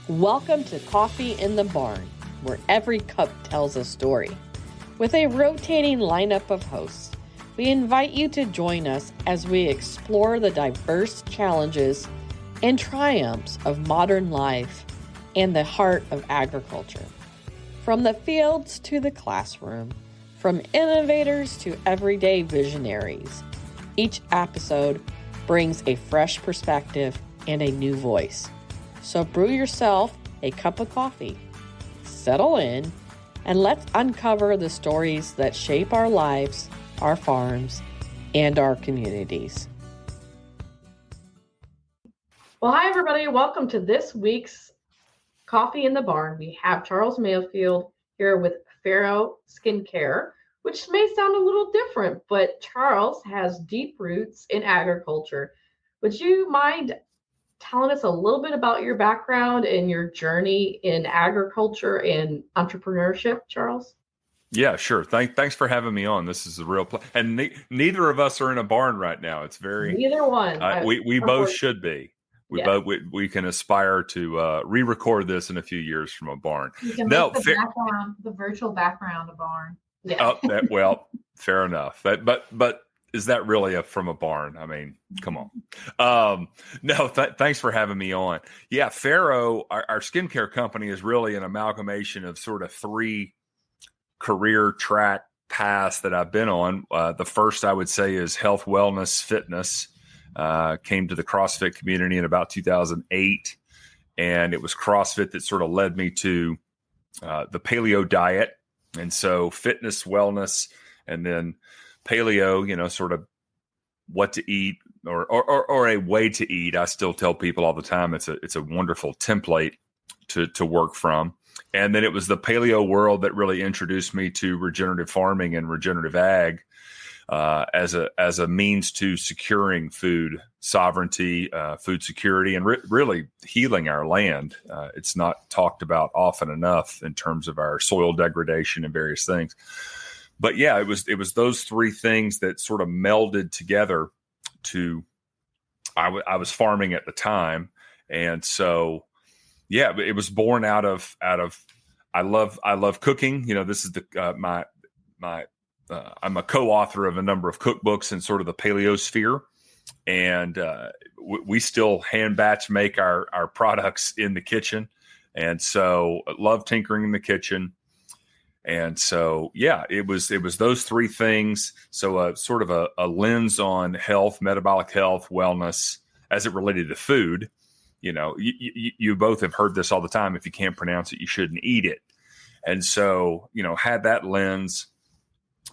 Welcome to Coffee in the Barn, where every cup tells a story. With a rotating lineup of hosts, we invite you to join us as we explore the diverse challenges and triumphs of modern life and the heart of agriculture. From the fields to the classroom, from innovators to everyday visionaries, each episode brings a fresh perspective and a new voice. So brew yourself a cup of coffee, settle in, and let's uncover the stories that shape our lives, our farms, and our communities. Well, hi, everybody. Welcome to this week's Coffee in the Barn. We have Charles Mayfield here with FARROW Skincare, which may sound a little different, but Charles has deep roots in agriculture. Would you mind telling us a little bit about your background and your journey in agriculture and entrepreneurship, Charles? Yeah, sure. Thanks for having me on. This is a real pleasure. And neither of us are in a barn right now. It's very neither one. We both should be. We can aspire to re-record this in a few years from a barn. You can make the virtual background a barn. Yeah. Fair enough. But is that really from a barn? I mean, come on. Thanks for having me on. Yeah, FARROW, our skincare company, is really an amalgamation of sort of three career track paths that I've been on. The first, I would say, is health, wellness, fitness. Came to the CrossFit community in about 2008, and it was CrossFit that sort of led me to the paleo diet. And so fitness, wellness, and then paleo, sort of what to eat or a way to eat. I still tell people all the time it's a wonderful template to work from. And then it was the paleo world that really introduced me to regenerative farming and regenerative ag as a means to securing food sovereignty, food security, and really healing our land. It's not talked about often enough in terms of our soil degradation and various things. But yeah, it was those three things that sort of melded together to. I was farming at the time, and so yeah, it was born out of. I love cooking. This is my I'm a co-author of a number of cookbooks in sort of the paleo sphere, and we still hand batch make our products in the kitchen, and so love tinkering in the kitchen. And so, yeah, it was those three things. So sort of a lens on health, metabolic health, wellness, as it related to food. You both have heard this all the time. If you can't pronounce it, you shouldn't eat it. And so, had that lens,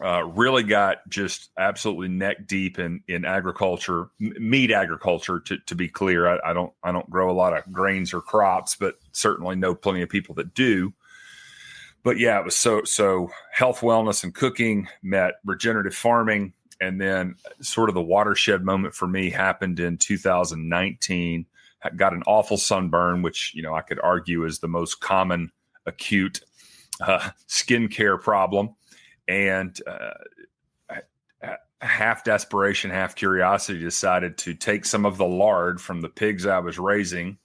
really got just absolutely neck deep in agriculture, meat agriculture, to be clear. I don't grow a lot of grains or crops, but certainly know plenty of people that do. But yeah, it was so health, wellness, and cooking met regenerative farming. And then sort of the watershed moment for me happened in 2019. I got an awful sunburn, which, I could argue is the most common acute skincare problem. And half desperation, half curiosity, decided to take some of the lard from the pigs I was raising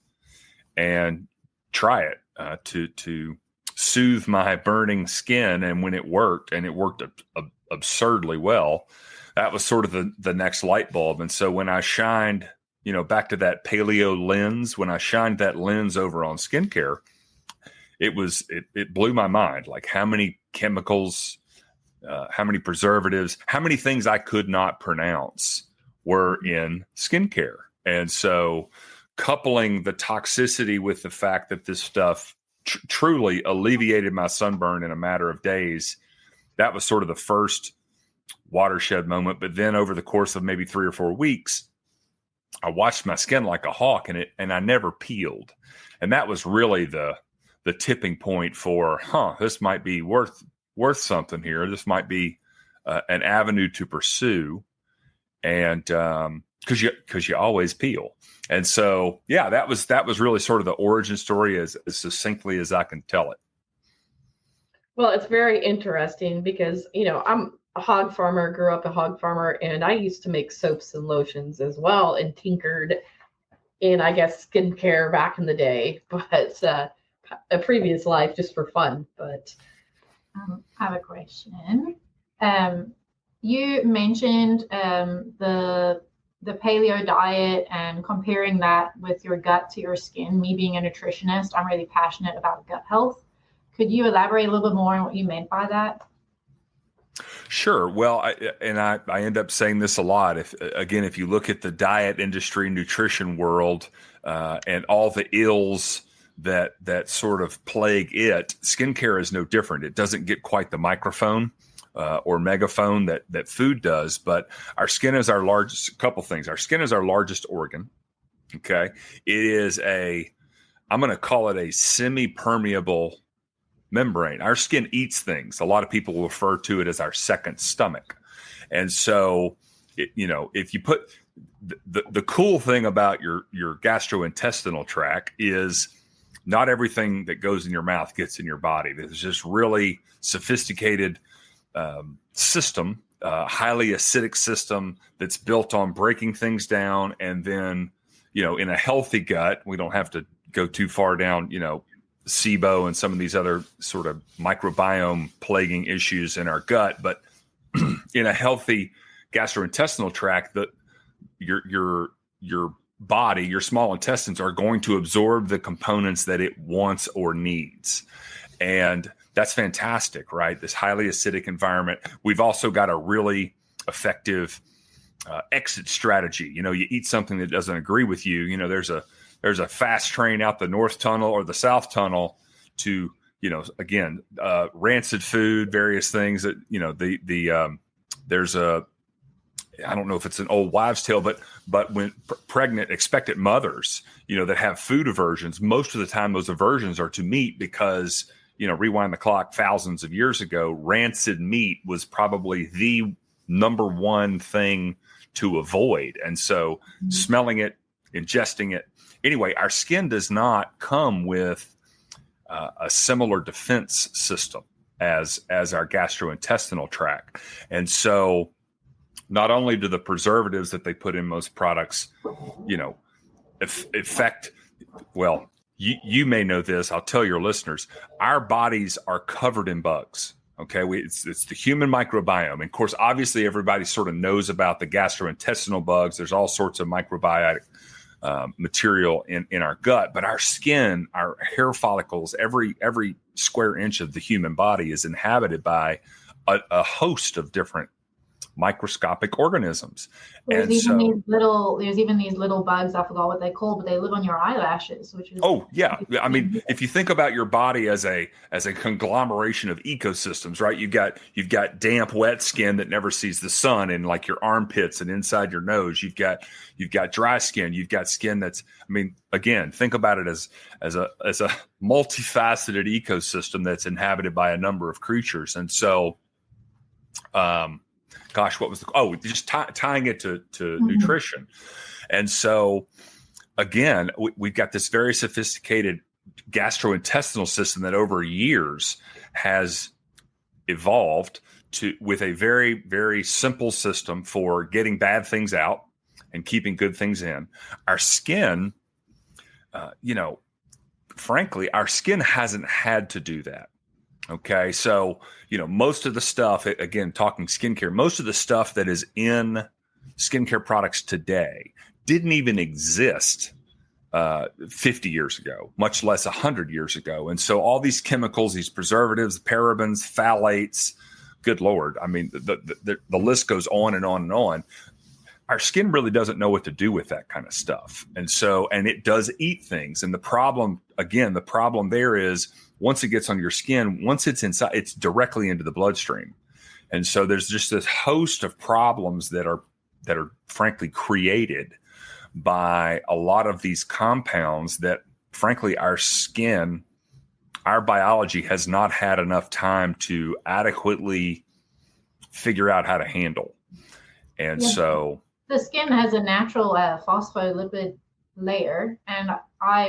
and try it to soothe my burning skin. And when it worked, and it worked absurdly well, that was sort of the next light bulb. And so when I shined, back to that paleo lens, when I shined that lens over on skincare, it blew my mind. Like how many chemicals, how many preservatives, how many things I could not pronounce were in skincare. And so coupling the toxicity with the fact that this stuff truly alleviated my sunburn in a matter of days, that was sort of the first watershed moment. But then over the course of maybe 3 or 4 weeks, I watched my skin like a hawk, and I never peeled. And that was really the tipping point for, this might be worth something here. This might be an avenue to pursue. And because you always peel. And so, yeah, that was really sort of the origin story as succinctly as I can tell it. Well, it's very interesting because, I'm a hog farmer, grew up a hog farmer, and I used to make soaps and lotions as well and tinkered in, I guess, skincare back in the day, but a previous life just for fun. But I have a question. You mentioned the paleo diet and comparing that with your gut to your skin. Me being a nutritionist, I'm really passionate about gut health. Could you elaborate a little bit more on what you meant by that? Sure. Well, I end up saying this a lot. If you look at the diet industry, nutrition world, and all the ills that sort of plague it, skincare is no different. It doesn't get quite the microphone or megaphone that food does, but our skin is our largest. A couple things. Our skin is our largest organ. Okay, it is I'm going to call it a semi-permeable membrane. Our skin eats things. A lot of people refer to it as our second stomach. And so, if you put the cool thing about your gastrointestinal tract is not everything that goes in your mouth gets in your body. There's this really sophisticated system, highly acidic system that's built on breaking things down. And then, in a healthy gut, we don't have to go too far down, SIBO and some of these other sort of microbiome plaguing issues in our gut. But in a healthy gastrointestinal tract, that your body, your small intestines are going to absorb the components that it wants or needs. And that's fantastic, right? This highly acidic environment. We've also got a really effective exit strategy. You eat something that doesn't agree with you. There's a fast train out the north tunnel or the south tunnel to, rancid food, various things that, there's I don't know if it's an old wives' tale, but when pregnant, expectant mothers, that have food aversions, most of the time those aversions are to meat because, rewind the clock thousands of years ago, rancid meat was probably the number one thing to avoid. And so smelling it, ingesting it. Anyway, our skin does not come with a similar defense system as our gastrointestinal tract. And so not only do the preservatives that they put in most products, affect, well, you may know this. I'll tell your listeners, our bodies are covered in bugs. Okay. It's the human microbiome. And of course, obviously everybody sort of knows about the gastrointestinal bugs. There's all sorts of microbiotic material in our gut, but our skin, our hair follicles, every square inch of the human body is inhabited by a host of different microscopic organisms. There's even these little bugs, I forgot what they call, but they live on your eyelashes, which is I mean, if you think about your body as a conglomeration of ecosystems, right? You've got damp, wet skin that never sees the sun in like your armpits and inside your nose. You've got dry skin. You've got skin that's, I mean, again, think about it as a multifaceted ecosystem that's inhabited by a number of creatures. And so, what was just tying it to nutrition. And so again, we've got this very sophisticated gastrointestinal system that over years has evolved with a very, very simple system for getting bad things out and keeping good things in. Our skin, frankly, our skin hasn't had to do that. Okay. So, most of the stuff, again, talking skincare, most of the stuff that is in skincare products today didn't even exist 50 years ago, much less 100 years ago. And so all these chemicals, these preservatives, parabens, phthalates, good Lord. I mean, the list goes on and on and on. Our skin really doesn't know what to do with that kind of stuff. And it does eat things. And the problem there is, once it gets on your skin, once it's inside, it's directly into the bloodstream. And so there's just this host of problems that are frankly created by a lot of these compounds that frankly our skin, our biology has not had enough time to adequately figure out how to handle. And so the skin has a natural phospholipid layer. And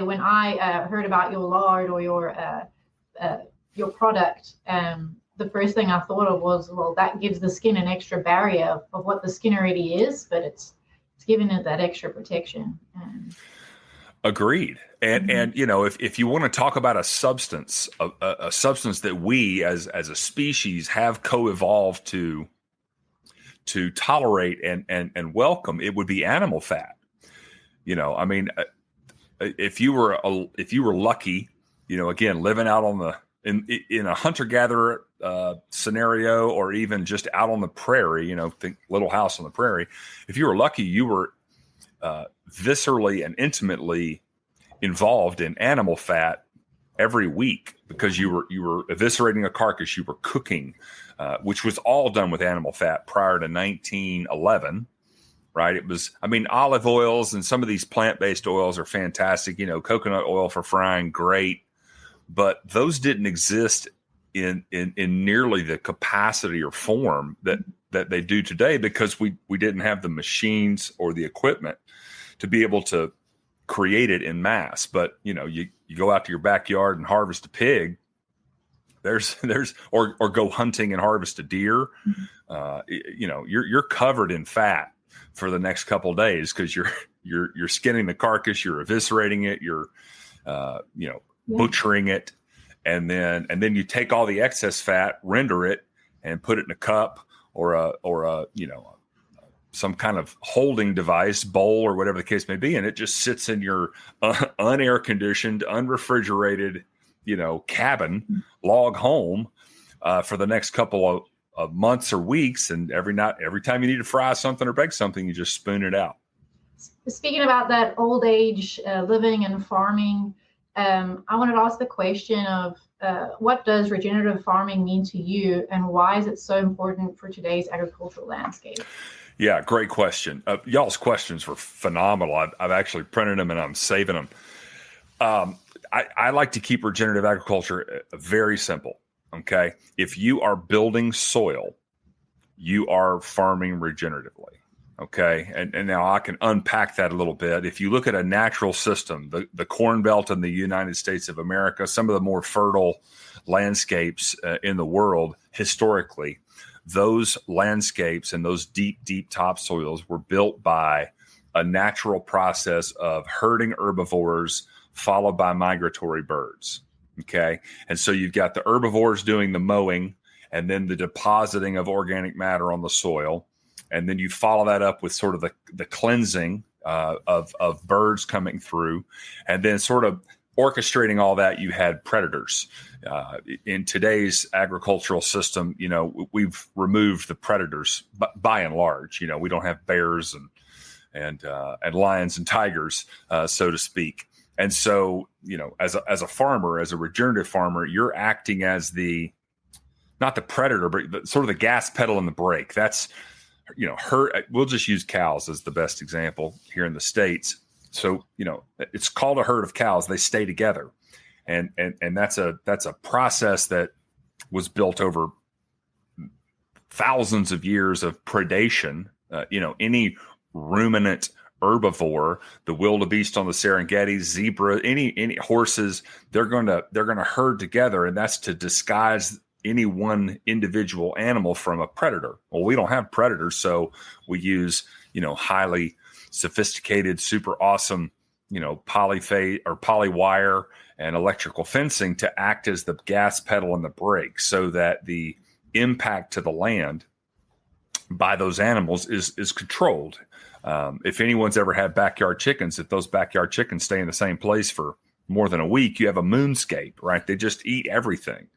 when I heard about your lard or your product, the first thing I thought of was, well, that gives the skin an extra barrier of what the skin already is, but it's giving it that extra protection. Agreed. And you know, if you want to talk about a substance that we as a species have co-evolved to tolerate and welcome, it would be animal fat. You know, I mean, if you were lucky, you know, again, living out on in a hunter-gatherer scenario, or even just out on the prairie, you know, think Little House on the Prairie. If you were lucky, you were viscerally and intimately involved in animal fat every week, because you were eviscerating a carcass, you were cooking, which was all done with animal fat prior to 1911. Right. It was, I mean, olive oils and some of these plant-based oils are fantastic. You know, coconut oil for frying, great. But those didn't exist in nearly the capacity or form that they do today, because we didn't have the machines or the equipment to be able to create it in mass. But, you know, you go out to your backyard and harvest a pig, or go hunting and harvest a deer. You know, you're covered in fat for the next couple of days, because you're skinning the carcass, you're eviscerating it, you're butchering it, and then you take all the excess fat, render it, and put it in a cup or a some kind of holding device, bowl, or whatever the case may be, and it just sits in your unair conditioned, unrefrigerated, you know, cabin, log home for the next couple of months or weeks. And every time you need to fry something or bake something, you just spoon it out. Speaking about that old age living and farming, I wanted to ask the question of what does regenerative farming mean to you, and why is it so important for today's agricultural landscape? Yeah, great question. Y'all's questions were phenomenal. I've actually printed them and I'm saving them. I like to keep regenerative agriculture very simple. Okay. If you are building soil, you are farming regeneratively. Okay. And now I can unpack that a little bit. If you look at a natural system, the Corn Belt in the United States of America, some of the more fertile landscapes in the world historically, those landscapes and those deep, deep topsoils were built by a natural process of herding herbivores followed by migratory birds. Okay. And so you've got the herbivores doing the mowing and then the depositing of organic matter on the soil. And then you follow that up with sort of the cleansing of birds coming through. And then sort of orchestrating all that, you had predators. In today's agricultural system, you know, we've removed the predators by and large. You know, we don't have bears and lions and tigers, so to speak. And so, you know, as a farmer, as a regenerative farmer, you're acting as not the predator, but sort of the gas pedal and the brake. That's, you know, we'll just use cows as the best example here in the States. So, you know, it's called a herd of cows. They stay together. And that's a process that was built over thousands of years of predation. You know, any ruminant herbivore, the wildebeest on the Serengeti, zebra, any horses, they're going to herd together, and that's to disguise any one individual animal from a predator. Well, we don't have predators, so we use, you know, highly sophisticated, super awesome, you know, poly wire and electrical fencing to act as the gas pedal and the brake, so that the impact to the land by those animals is controlled. If anyone's ever had backyard chickens, if those backyard chickens stay in the same place for more than a week, you have a moonscape, right? They just eat everything.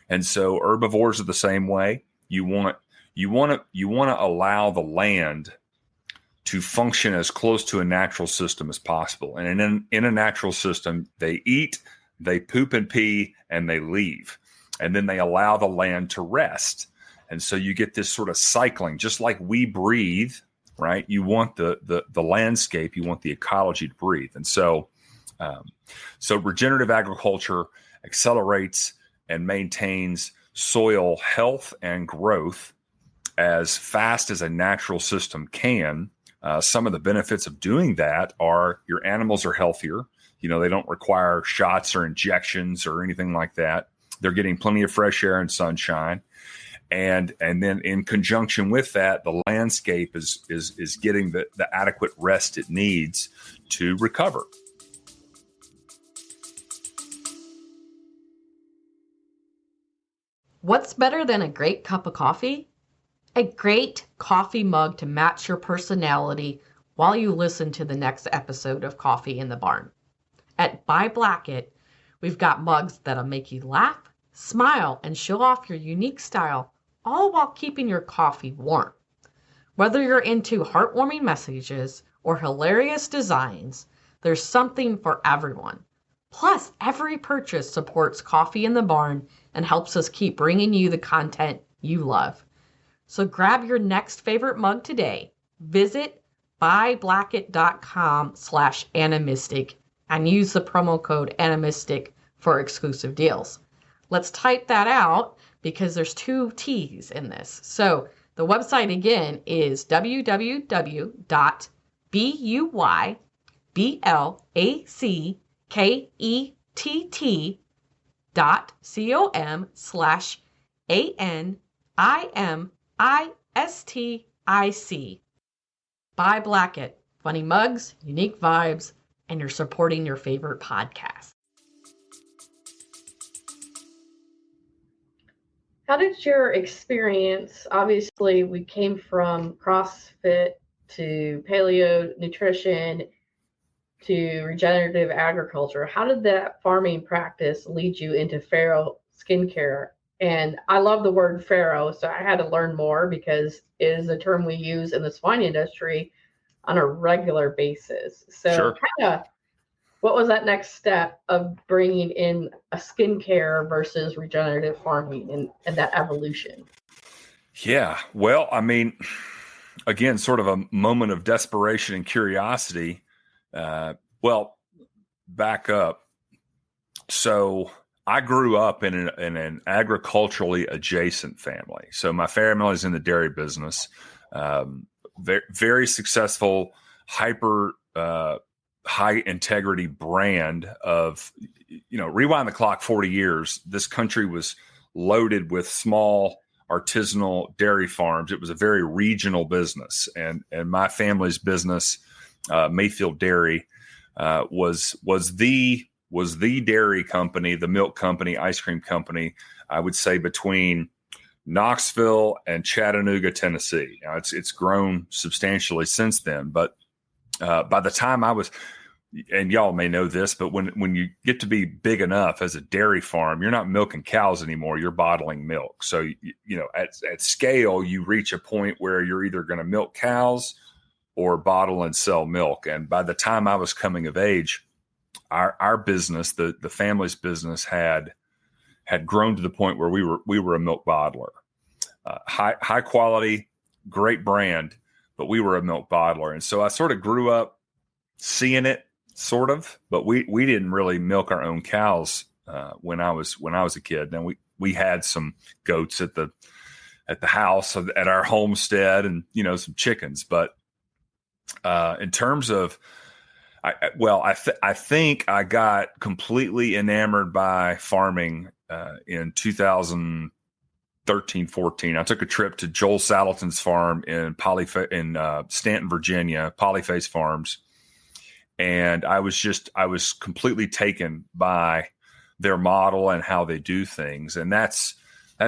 And so herbivores are the same way. You want to allow the land to function as close to a natural system as possible. And in a natural system, they eat, they poop and pee, and they leave. And then they allow the land to rest. And so you get this sort of cycling, just like we breathe, right? You want the landscape, you want the ecology to breathe. And so regenerative agriculture accelerates and maintains soil health and growth as fast as a natural system can. Some of the benefits of doing that are your animals are healthier. You know, they don't require shots or injections or anything like that. They're getting plenty of fresh air and sunshine. And then in conjunction with that, the landscape is getting the adequate rest it needs to recover. What's better than a great cup of coffee? A great coffee mug to match your personality while you listen to the next episode of Coffee in the Barn. At Buy Blackett, we've got mugs that'll make you laugh, smile, and show off your unique style, all while keeping your coffee warm. Whether you're into heartwarming messages or hilarious designs, there's something for everyone. Plus, every purchase supports Coffee in the Barn and helps us keep bringing you the content you love. So grab your next favorite mug today. Visit buyblackett.com/animistic and use the promo code animistic for exclusive deals. Let's type that out because there's 2 T's in this. So the website again is www.buyblackett.com/ANIMISTIC. Buy Blackett. Funny mugs, unique vibes, and you're supporting your favorite podcast. How did your experience, obviously we came from CrossFit to paleo nutrition to regenerative agriculture. How did that farming practice lead you into FARROW Skincare? And I love the word FARROW, so I had to learn more because it is a term we use in the swine industry on a regular basis. So Sure. kind of what was that next step of bringing in a skincare versus regenerative farming and that evolution? Yeah. Well, I mean, again, sort of a moment of desperation and curiosity. Well, back up. So I grew up in an agriculturally adjacent family. So my family's in the dairy business, very, very successful, high integrity brand of, rewind the clock 40 years. This country was loaded with small artisanal dairy farms. It was a very regional business, and my family's business, Mayfield Dairy, was the dairy company, the milk company, ice cream company, I would say between Knoxville and Chattanooga, Tennessee. It's grown substantially since then, but by the time I was, and y'all may know this, but when you get to be big enough as a dairy farm, you're not milking cows anymore. You're bottling milk. So, at scale, you reach a point where you're either going to milk cows or bottle and sell milk. And by the time I was coming of age, our business, the family's business had grown to the point where we were a milk bottler, high quality, great brand, but we were a milk bottler. And so I sort of grew up seeing it, sort of, but we didn't really milk our own cows when I was a kid. Now we had some goats at the house at our homestead, and some chickens. But in terms of, I think I got completely enamored by farming in 2013, 14. I took a trip to Joel Saddleton's farm in Stanton, Virginia, Polyface Farms. And I was completely taken by their model and how they do things. And that's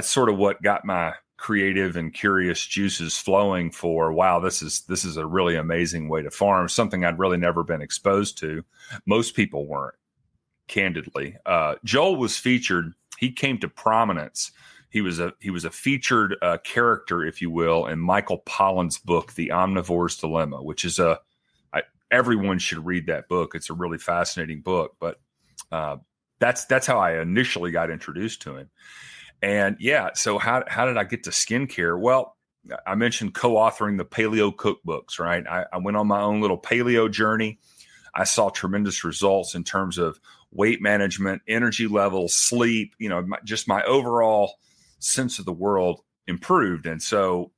sort of what got my creative and curious juices flowing for, wow, this is a really amazing way to farm, something I'd really never been exposed to. Most people weren't, candidly. Joel was featured. He came to prominence. He was a featured character, if you will, in Michael Pollan's book, The Omnivore's Dilemma, which is everyone should read that book. It's a really fascinating book, but that's how I initially got introduced to him. And yeah, so how did I get to skincare? Well, I mentioned co-authoring the paleo cookbooks, right? I went on my own little paleo journey. I saw tremendous results in terms of weight management, energy levels, sleep, just my overall sense of the world improved. And so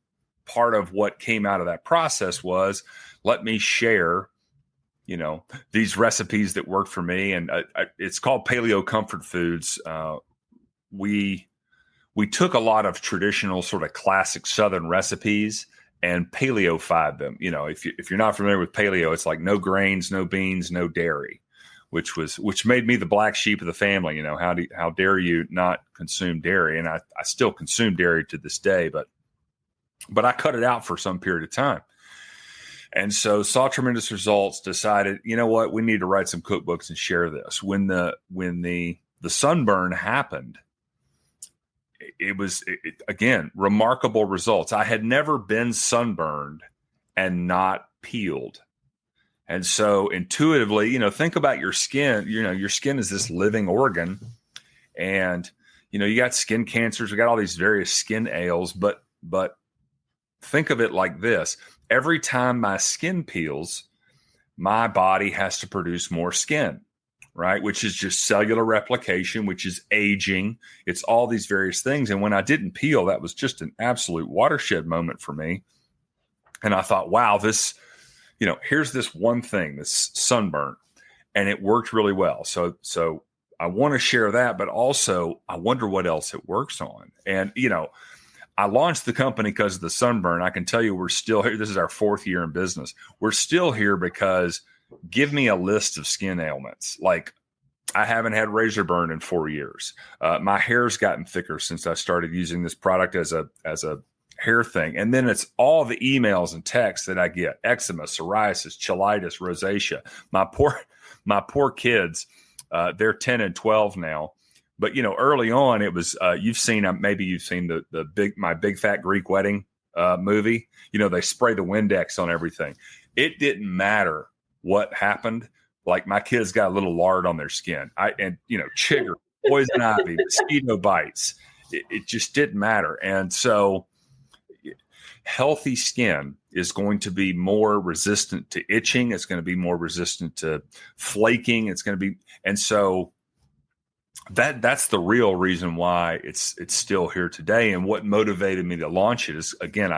part of what came out of that process was, let me share these recipes that worked for me. And it's called Paleo Comfort Foods. We took a lot of traditional sort of classic Southern recipes and paleo-fied them. If you're not familiar with paleo, it's like no grains, no beans, no dairy. which made me the black sheep of the family. How dare you not consume dairy? And I still consume dairy to this day, but I cut it out for some period of time. And so saw tremendous results, decided, you know what, we need to write some cookbooks and share this. When the sunburn happened, it was again, remarkable results. I had never been sunburned and not peeled. And so intuitively, think about your skin. Your skin is this living organ, and you got skin cancers, we got all these various skin ails, but think of it like this. Every time my skin peels, my body has to produce more skin, right? Which is just cellular replication, which is aging. It's all these various things. And when I didn't peel, that was just an absolute watershed moment for me. And I thought, wow, this, here's this one thing, this sunburn, and it worked really well. So I want to share that, but also I wonder what else it works on. And, I launched the company because of the sunburn. I can tell you we're still here. This is our 4th year in business. We're still here because give me a list of skin ailments. Like, I haven't had razor burn in 4 years. My hair's gotten thicker since I started using this product as a hair thing. And then it's all the emails and texts that I get: eczema, psoriasis, cheilitis, rosacea. My poor kids, they're 10 and 12 now. But, early on it was, you've seen the My Big Fat Greek Wedding movie. They spray the Windex on everything. It didn't matter what happened. Like, my kids got a little lard on their skin. Chigger, poison ivy, mosquito bites. It just didn't matter. And so healthy skin is going to be more resistant to itching. It's going to be more resistant to flaking. And so that's the real reason why it's still here today. And what motivated me to launch it is, again,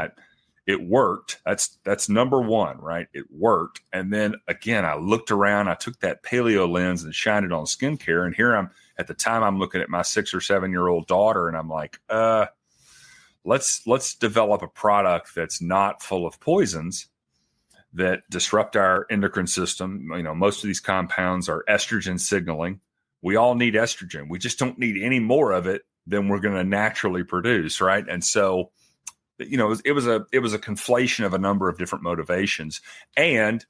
it worked. That's number one, right? It worked. And then again, I looked around, I took that paleo lens and shined it on skincare. And here at the time I'm looking at my 6 or 7 year old daughter, and I'm like, let's develop a product that's not full of poisons that disrupt our endocrine system. Most of these compounds are estrogen signaling. We all need estrogen. We just don't need any more of it than we're going to naturally produce, right? And so, it was a conflation of a number of different motivations. And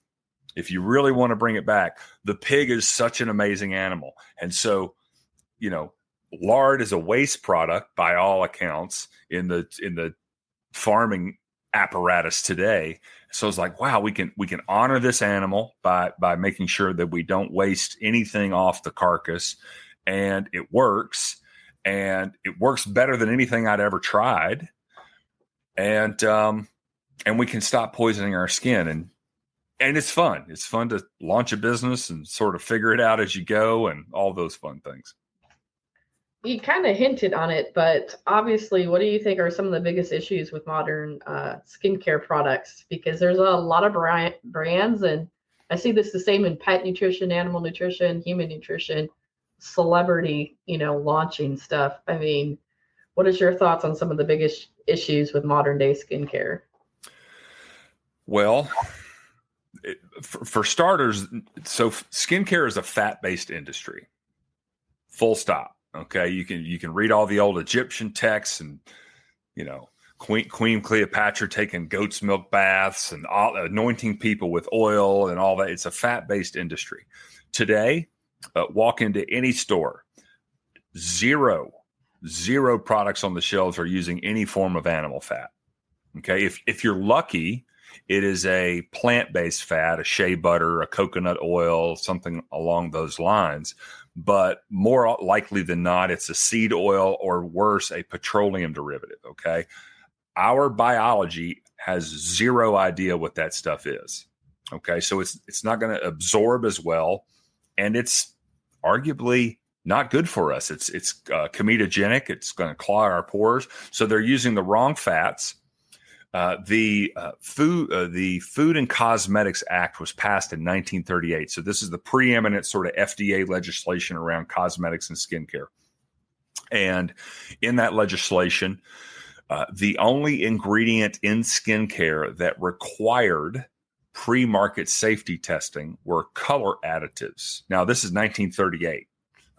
if you really want to bring it back, the pig is such an amazing animal. And so, lard is a waste product by all accounts in the farming apparatus today. So it's like, wow, we can honor this animal by making sure that we don't waste anything off the carcass. And it works better than anything I'd ever tried. And we can stop poisoning our skin. And it's fun. It's fun to launch a business and sort of figure it out as you go and all those fun things. You kind of hinted on it, but obviously, what do you think are some of the biggest issues with modern skincare products? Because there's a lot of brands, and I see this the same in pet nutrition, animal nutrition, human nutrition, celebrity, launching stuff. I mean, what is your thoughts on some of the biggest issues with modern day skincare? Well, for starters, so skincare is a fat-based industry. Full stop. Okay, you can read all the old Egyptian texts, and Queen Cleopatra taking goat's milk baths and anointing people with oil and all that. It's a fat-based industry. Today, walk into any store, zero products on the shelves are using any form of animal fat. Okay, if you're lucky, it is a plant-based fat, a shea butter, a coconut oil, something along those lines. But more likely than not, it's a seed oil, or worse, a petroleum derivative. Okay. Our biology has zero idea what that stuff is. Okay. So it's not going to absorb as well. And it's arguably not good for us. It's comedogenic. It's going to clog our pores. So they're using the wrong fats. The Food and Cosmetics Act was passed in 1938. So this is the preeminent sort of FDA legislation around cosmetics and skincare. And in that legislation, the only ingredient in skincare that required pre-market safety testing were color additives. Now, this is 1938.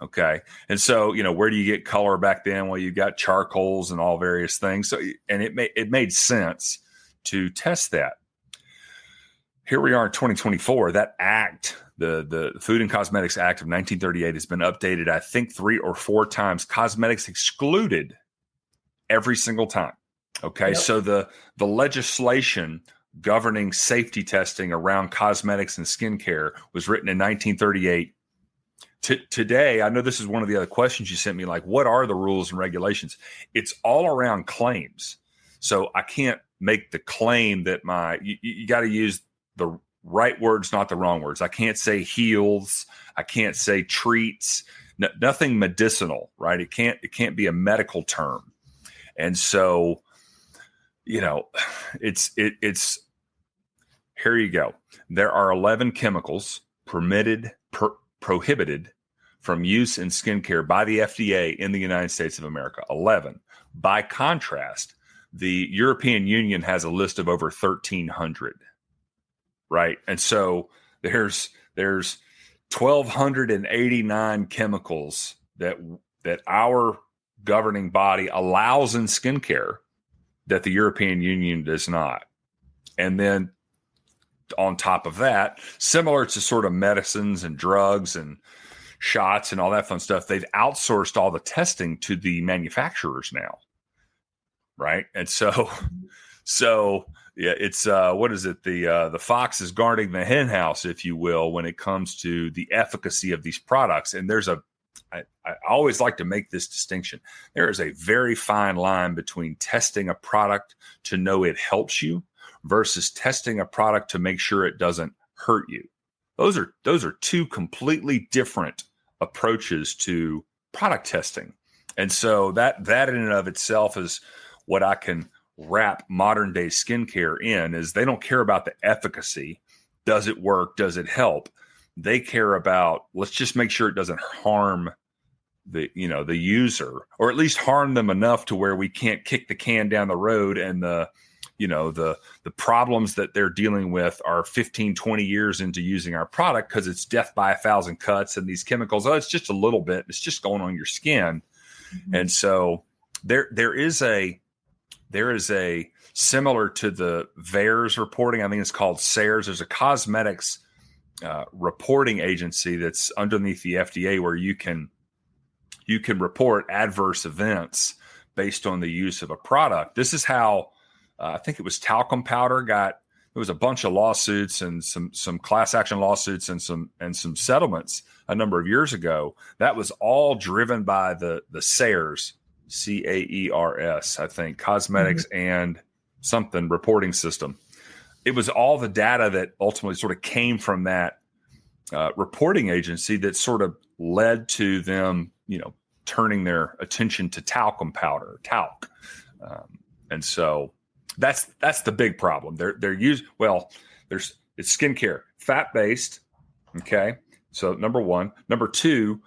Okay. And so, where do you get color back then? Well, you got charcoals and all various things. So, and it made sense to test that. Here we are in 2024. That act, the Food and Cosmetics Act of 1938 has been updated, I think 3 or 4 times. Cosmetics excluded every single time. Okay. Yep. So the legislation governing safety testing around cosmetics and skincare was written in 1938. Today, I know this is one of the other questions you sent me, like, what are the rules and regulations? It's all around claims. So I can't make the claim that you got to use the right words, not the wrong words. I can't say heals. I can't say treats, nothing medicinal, right? It can't be a medical term. And so, it's here you go. There are 11 chemicals prohibited from use in skincare by the FDA in the United States of America. 11. By contrast, the European Union has a list of over 1,300, right? And so there's 1,289 chemicals that our governing body allows in skincare that the European Union does not. And then on top of that, similar to sort of medicines and drugs and shots and all that fun stuff, they've outsourced all the testing to the manufacturers now, right? And so yeah, it's what is it? The fox is guarding the hen house, if you will, when it comes to the efficacy of these products. And I always like to make this distinction. There is a very fine line between testing a product to know it helps you versus testing a product to make sure it doesn't hurt you. Those are two completely different approaches to product testing. And so that in and of itself is what I can wrap modern day skincare in, is they don't care about the efficacy. Does it work? Does it help? They care about, let's just make sure it doesn't harm the user, or at least harm them enough to where we can't kick the can down the road and the problems that they're dealing with are 15, 20 years into using our product, because it's death by 1,000 cuts and these chemicals. Oh, it's just a little bit. It's just going on your skin. Mm-hmm. And so there is a similar to the VAERS reporting. I think it's called SAERS. There's a cosmetics reporting agency that's underneath the FDA where you can report adverse events based on the use of a product. This is how I think it was talcum powder there was a bunch of lawsuits and some class action lawsuits and some settlements a number of years ago. That was all driven by the SAERS, CAERS, I think, cosmetics and something reporting system. It was all the data that ultimately sort of came from that reporting agency that sort of led to them, turning their attention to talcum powder, talc. And so that's the big problem. It's skincare, fat-based. Okay. So number one. Number two,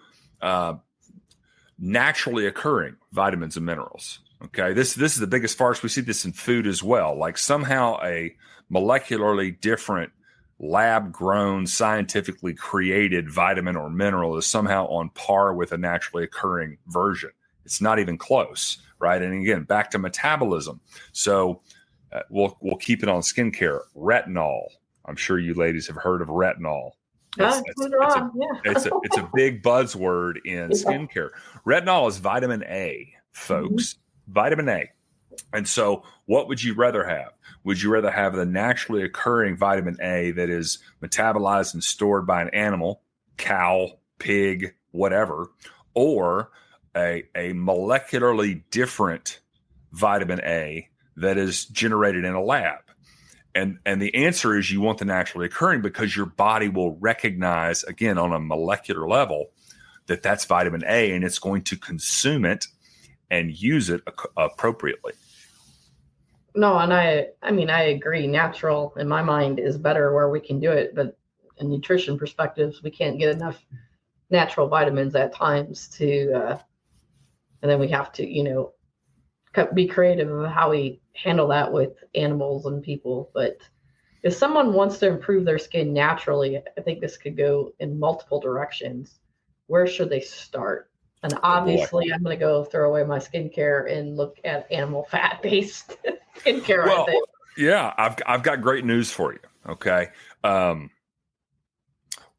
naturally occurring vitamins and minerals. Okay. This is the biggest farce. We see this in food as well. Like somehow a molecularly different lab-grown, scientifically created vitamin or mineral is somehow on par with a naturally occurring version. It's not even close, right? And again, back to metabolism. So we'll keep it on skincare. Retinol. I'm sure you ladies have heard of retinol. It's a big buzzword in skincare. Retinol is vitamin A, folks. Mm-hmm. Vitamin A. And so what would you rather have? Would you rather have the naturally occurring vitamin A that is metabolized and stored by an animal, cow, pig, whatever, or a molecularly different vitamin A that is generated in a lab? And the answer is you want the naturally occurring, because your body will recognize, again, on a molecular level, that that's vitamin A, and it's going to consume it and use it appropriately. No, and I agree. Natural, in my mind, is better where we can do it. But in nutrition perspectives, we can't get enough natural vitamins at times and then we have to, be creative of how we handle that with animals and people. But if someone wants to improve their skin naturally, I think this could go in multiple directions. Where should they start? And obviously, I'm going to go throw away my skincare and look at animal fat-based skincare. Well, I think. yeah, I've got great news for you. Okay,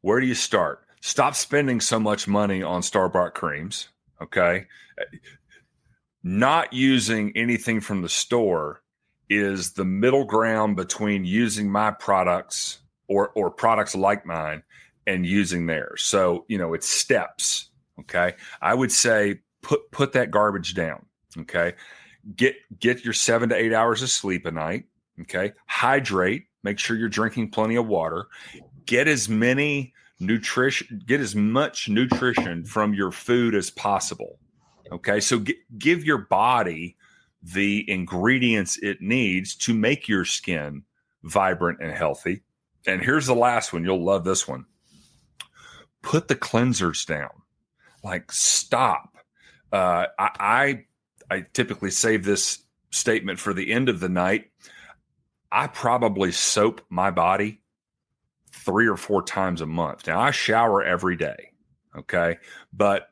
where do you start? Stop spending so much money on store-bought creams. Okay, not using anything from the store is the middle ground between using my products or products like mine and using theirs. So, it's steps. Okay. I would say put that garbage down. Okay. Get your 7 to 8 hours of sleep a night. Okay. Hydrate. Make sure you're drinking plenty of water. Get as much nutrition from your food as possible. Okay. So give your body the ingredients it needs to make your skin vibrant and healthy. And here's the last one. You'll love this one. Put the cleansers down. Like, stop. I typically save this statement for the end of the night. I probably soap my body 3 or 4 times a month. Now, I shower every day. Okay. But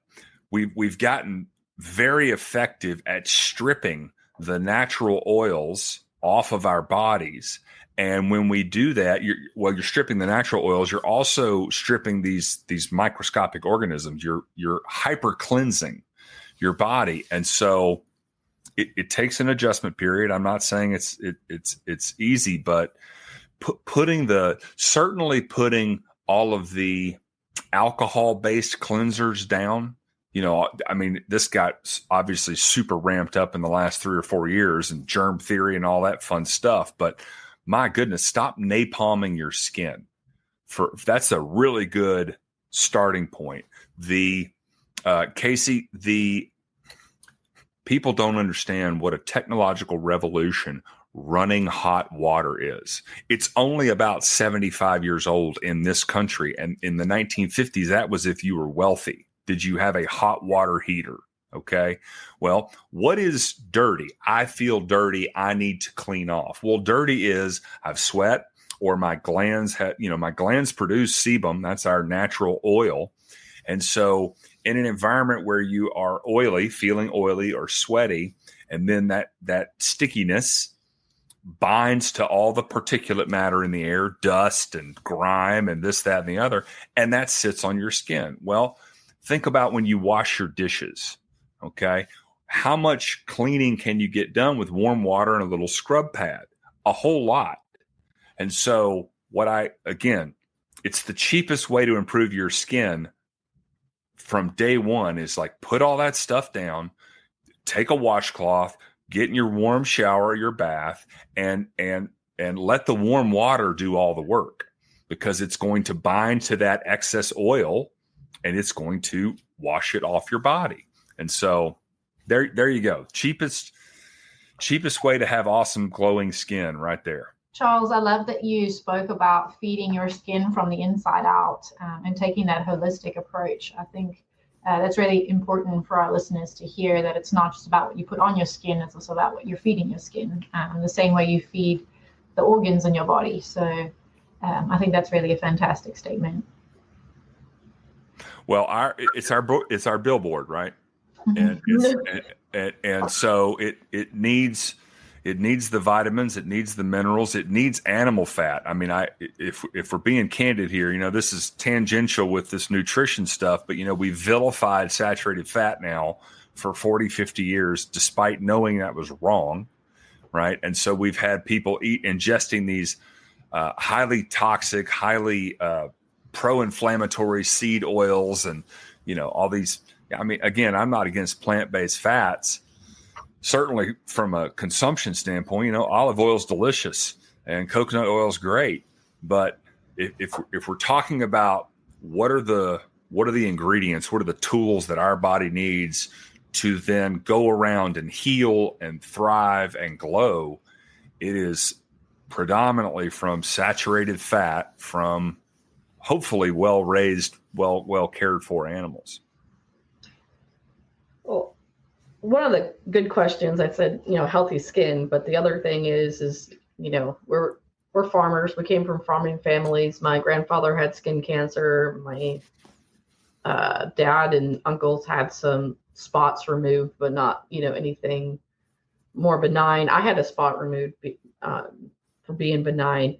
we've gotten very effective at stripping the natural oils off of our bodies. And when we do that, you're stripping the natural oils, you're also stripping these microscopic organisms. You're hyper cleansing your body. And so it takes an adjustment period. I'm not saying it's easy, but putting all of the alcohol-based cleansers down. This got obviously super ramped up in the last 3 or 4 years, and germ theory and all that fun stuff. But my goodness, stop napalming your skin. That's a really good starting point. Casey, the people don't understand what a technological revolution running hot water is. It's only about 75 years old in this country. And in the 1950s, that was if you were wealthy. Did you have a hot water heater? Okay. Well, what is dirty? I feel dirty. I need to clean off. Well, dirty is I've sweat, or my glands my glands produce sebum. That's our natural oil. And so in an environment where you are oily, feeling oily or sweaty, and then that stickiness binds to all the particulate matter in the air, dust and grime and this, that, and the other, and that sits on your skin. Well, think about when you wash your dishes, okay? How much cleaning can you get done with warm water and a little scrub pad? A whole lot. And so it's the cheapest way to improve your skin from day one is like put all that stuff down, take a washcloth, get in your warm shower, your bath, and let the warm water do all the work, because it's going to bind to that excess oil and it's going to wash it off your body. And so there you go. Cheapest way to have awesome glowing skin right there. Charles, I love that you spoke about feeding your skin from the inside out and taking that holistic approach. I think that's really important for our listeners to hear, that it's not just about what you put on your skin, it's also about what you're feeding your skin, the same way you feed the organs in your body. So I think that's really a fantastic statement. Well, it's our billboard, right? And so it needs the vitamins, it needs the minerals, it needs animal fat. I mean, if we're being candid here, this is tangential with this nutrition stuff, but we vilified saturated fat now for 40, 50 years, despite knowing that was wrong, right? And so we've had people ingesting these highly toxic, highly pro-inflammatory seed oils and, all these. I mean, again, I'm not against plant-based fats. Certainly from a consumption standpoint, olive oil is delicious and coconut oil is great. But if we're talking about what are the ingredients, what are the tools that our body needs to then go around and heal and thrive and glow, it is predominantly from saturated fat from hopefully well-raised, well cared for animals. Well, one of the good questions, I said, healthy skin, but the other thing is, we're we're farmers. We came from farming families. My grandfather had skin cancer. My dad and uncles had some spots removed, but not, anything more benign. I had a spot removed for being benign.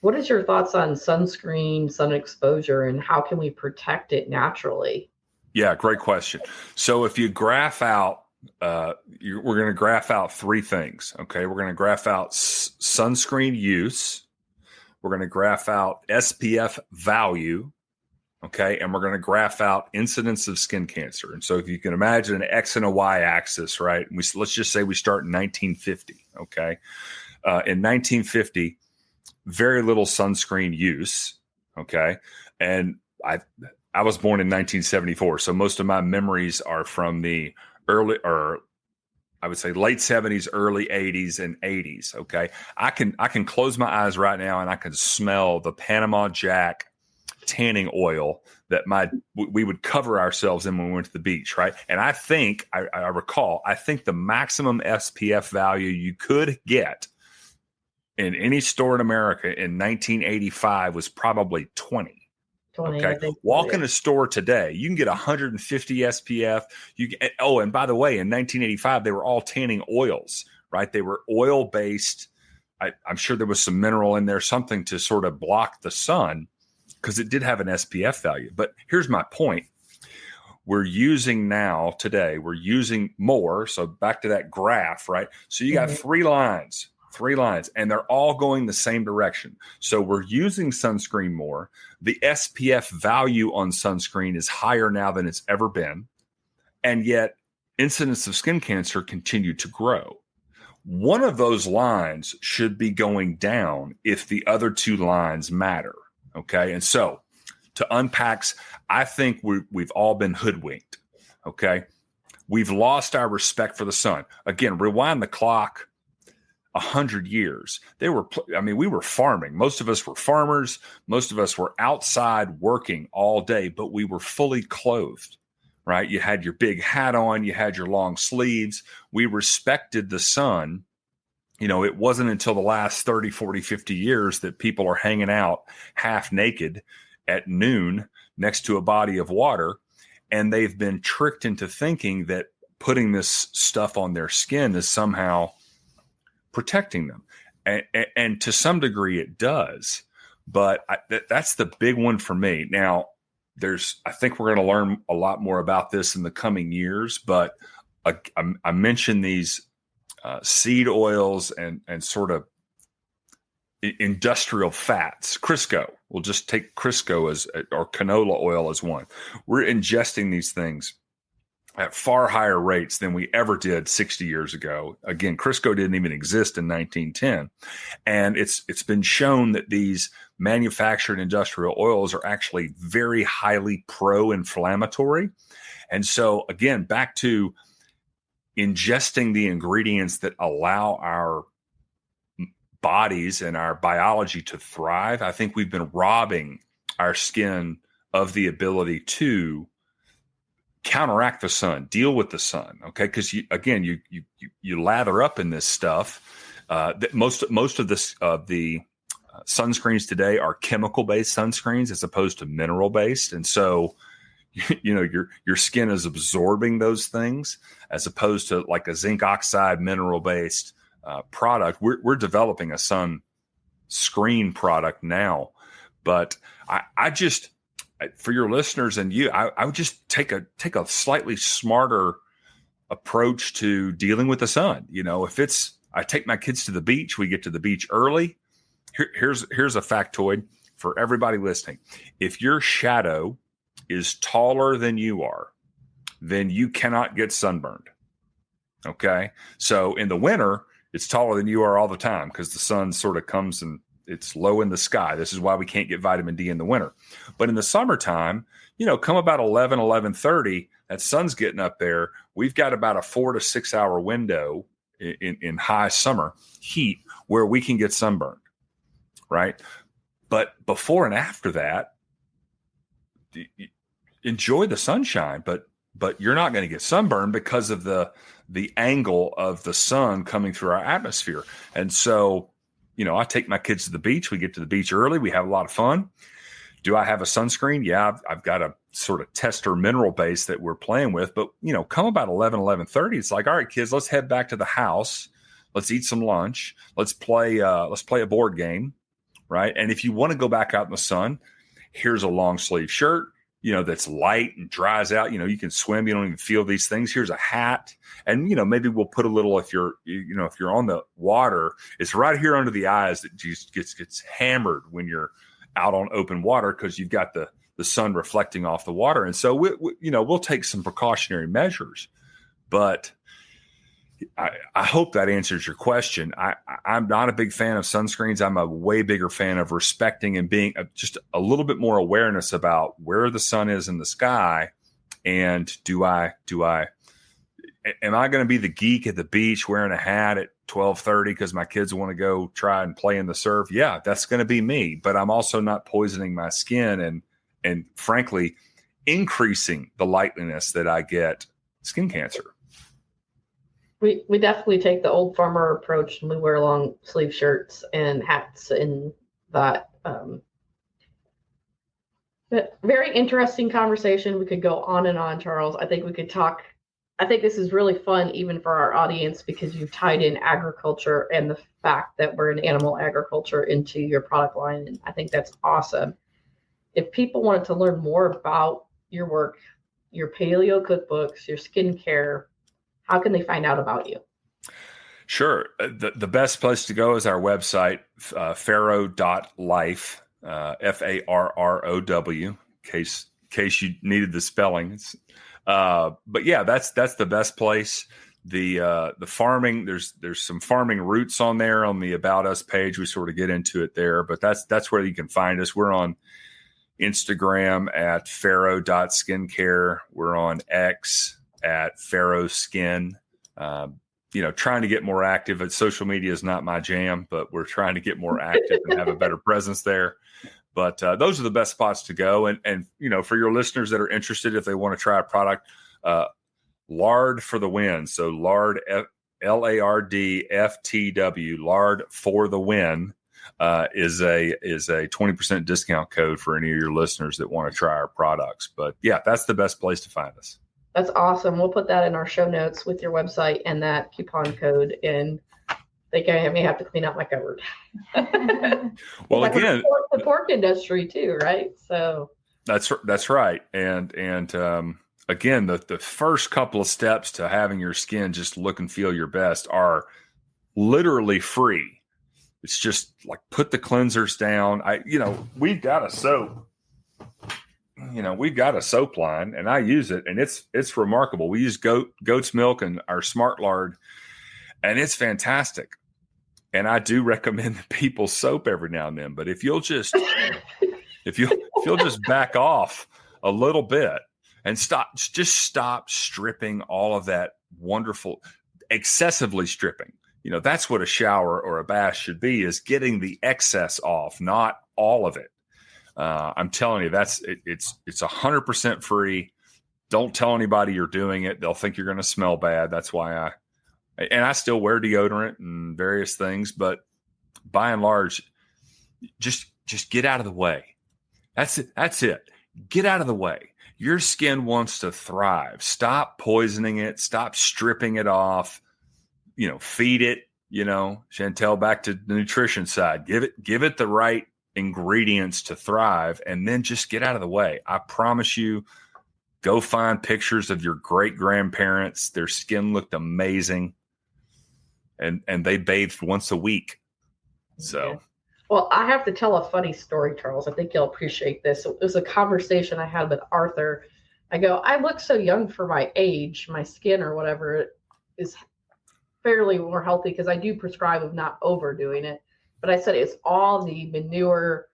What is your thoughts on sunscreen, sun exposure, and how can we protect it naturally? Yeah, great question. So if you graph out, we're going to graph out three things. Okay, we're going to graph out sunscreen use. We're going to graph out SPF value. Okay, and we're going to graph out incidence of skin cancer. And so if you can imagine an X and a Y axis, right? Let's just say we start in 1950. Okay, in 1950, very little sunscreen use. Okay, and I was born in 1974, so most of my memories are from the early, or I would say late 70s, early 80s, and 80s. Okay, I can close my eyes right now and I can smell the Panama Jack tanning oil that we would cover ourselves in when we went to the beach, right? And I think I recall the maximum SPF value you could get in any store in America in 1985 was probably 20. Okay. Walk in a store today, you can get 150 SPF. And by the way, in 1985, they were all tanning oils, right? They were oil based. I'm sure there was some mineral in there, something to sort of block the sun, because it did have an SPF value. But here's my point. We're using more. So back to that graph, right? So you got three lines, and they're all going the same direction. So we're using sunscreen more. The SPF value on sunscreen is higher now than it's ever been. And yet incidence of skin cancer continued to grow. One of those lines should be going down if the other two lines matter. Okay. And so to unpack, I think we've all been hoodwinked. Okay. We've lost our respect for the sun. Again, rewind the clock 100 years. We were farming. Most of us were farmers. Most of us were outside working all day, but we were fully clothed, right? You had your big hat on, you had your long sleeves. We respected the sun. It wasn't until the last 30, 40, 50 years that people are hanging out half naked at noon next to a body of water. And they've been tricked into thinking that putting this stuff on their skin is somehow protecting them. And to some degree it does. But that's the big one for me. Now, I think we're going to learn a lot more about this in the coming years. But I mentioned these seed oils and sort of industrial fats. Crisco, we'll just take Crisco or canola oil as one. We're ingesting these things at far higher rates than we ever did 60 years ago. Again, Crisco didn't even exist in 1910. And it's been shown that these manufactured industrial oils are actually very highly pro-inflammatory. And so again, back to ingesting the ingredients that allow our bodies and our biology to thrive, I think we've been robbing our skin of the ability to counteract the sun, deal with the sun. Okay, because you lather up in this stuff. That most of the sunscreens today are chemical based sunscreens as opposed to mineral based, and so your skin is absorbing those things as opposed to like a zinc oxide mineral based product. We're developing a sun screen product now, but I just, for your listeners and you, I would just take a slightly smarter approach to dealing with the sun. If I take my kids to the beach, we get to the beach early. Here's a factoid for everybody listening. If your shadow is taller than you are, then you cannot get sunburned. Okay. So in the winter, it's taller than you are all the time because the sun sort of comes and it's low in the sky. This is why we can't get vitamin D in the winter. But in the summertime, come about 11:30, that sun's getting up there. We've got about a 4 to 6 hour window in high summer heat where we can get sunburned. Right. But before and after that, enjoy the sunshine, but you're not going to get sunburned because of the angle of the sun coming through our atmosphere. And so I take my kids to the beach. We get to the beach early. We have a lot of fun. Do I have a sunscreen? Yeah, I've got a sort of tester mineral base that we're playing with. But, come about 11:30, it's like, all right, kids, let's head back to the house. Let's eat some lunch. Let's play a board game, right? And if you want to go back out in the sun, here's a long sleeve shirt, that's light and dries out. You can swim. You don't even feel these things. Here's a hat. And, maybe we'll put a little, if you're on the water, it's right here under the eyes that just gets hammered when you're out on open water, because you've got the sun reflecting off the water. And so we'll take some precautionary measures, but I hope that answers your question. I'm not a big fan of sunscreens. I'm a way bigger fan of respecting and being just a little bit more awareness about where the sun is in the sky. And am I going to be the geek at the beach wearing a hat at 12:30 because my kids want to go try and play in the surf? Yeah, that's going to be me. But I'm also not poisoning my skin and frankly, increasing the likeliness that I get skin cancer. We definitely take the old farmer approach, and we wear long sleeve shirts and hats in that. But very interesting conversation. We could go on and on, Charles. I think we could talk. I think this is really fun, even for our audience, because you've tied in agriculture and the fact that we're in animal agriculture into your product line. And I think that's awesome. If people wanted to learn more about your work, your paleo cookbooks, your skincare, how can they find out about you? Sure. The best place to go is our website, farrow.life, FARROW, in case you needed the spelling. But yeah, that's the best place. The farming, there's some farming roots on there on the About Us page. We sort of get into it there, but that's where you can find us. We're on Instagram at farrow.skincare. We're on X at FARROW Skin. Trying to get more active. Social media is not my jam, but we're trying to get more active and have a better presence there. But those are the best spots to go. And for your listeners that are interested, if they want to try a product, Lard for the Win. So Lard, LARDFTW, Lard for the Win, is a 20% discount code for any of your listeners that want to try our products. But yeah, that's the best place to find us. That's awesome. We'll put that in our show notes with your website and that coupon code. And they may have to clean out my cupboard. Well, again, the pork industry too, right? So that's right. And again, the first couple of steps to having your skin just look and feel your best are literally free. It's just like put the cleansers down. We've got a soap. We've got a soap line, and I use it, and it's remarkable. We use goat's milk and our Smart Lard, and it's fantastic. And I do recommend people soap every now and then. But if you'll just back off a little bit and stop stripping all of that wonderful, excessively stripping. That's what a shower or a bath should be, is getting the excess off, not all of it. I'm telling you, it's 100% free. Don't tell anybody you're doing it. They'll think you're going to smell bad. That's why I still wear deodorant and various things, but by and large, just get out of the way. That's it. Get out of the way. Your skin wants to thrive. Stop poisoning it. Stop stripping it off. Feed it, Chantel, back to the nutrition side. Give it the right ingredients to thrive, and then just get out of the way. I promise you, go find pictures of your great grandparents. Their skin looked amazing, and they bathed once a week. So, well, I have to tell a funny story, Charles. I think you'll appreciate this. It was a conversation I had with Arthur. I go, I look so young for my age. My skin or whatever is fairly more healthy because I do prescribe of not overdoing it. But I said it's all the manure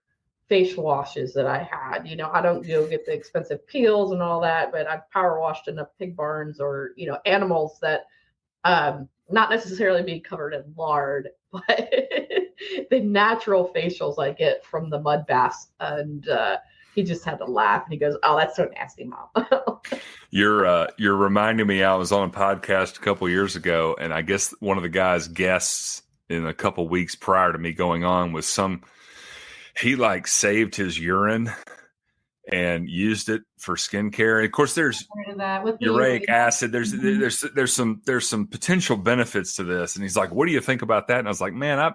facial washes that I had. I don't get the expensive peels and all that, but I've power washed enough pig barns or, animals that not necessarily be covered in lard, but the natural facials I get from the mud baths. And he just had to laugh and he goes, "Oh, that's so nasty, Mom." You're reminding me, I was on a podcast a couple years ago, and I guess one of the guys' guests in a couple weeks prior to me going on was he like saved his urine and used it for skincare. Of course, there's uric acid. There's some potential benefits to this. And he's like, "What do you think about that?" And I was like, "Man,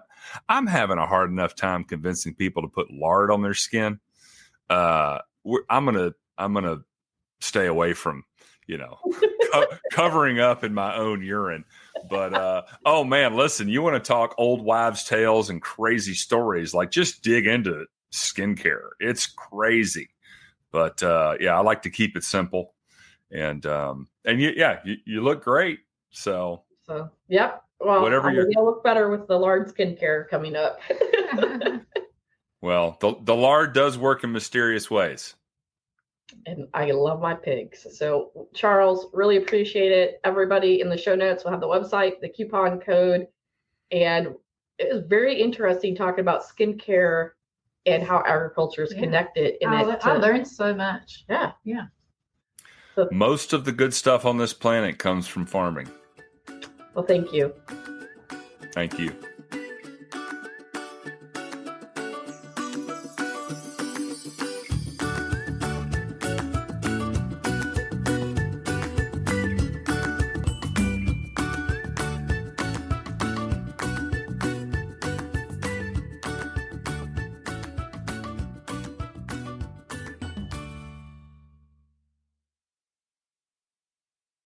I'm having a hard enough time convincing people to put lard on their skin. I'm gonna stay away from, covering up in my own urine." But oh man, listen, you want to talk old wives' tales and crazy stories? Like, just dig into skincare. It's crazy. But I like to keep it simple, and you look great. So yep. Well, whatever you'll look better with the lard skincare coming up. Well, the lard does work in mysterious ways, and I love my pigs. So Charles, really appreciate it. Everybody, in the show notes, we'll have the website, the coupon code, and it was very interesting talking about skincare and how agriculture is connected. I learned so much. Yeah. So, most of the good stuff on this planet comes from farming. Well, thank you. Thank you.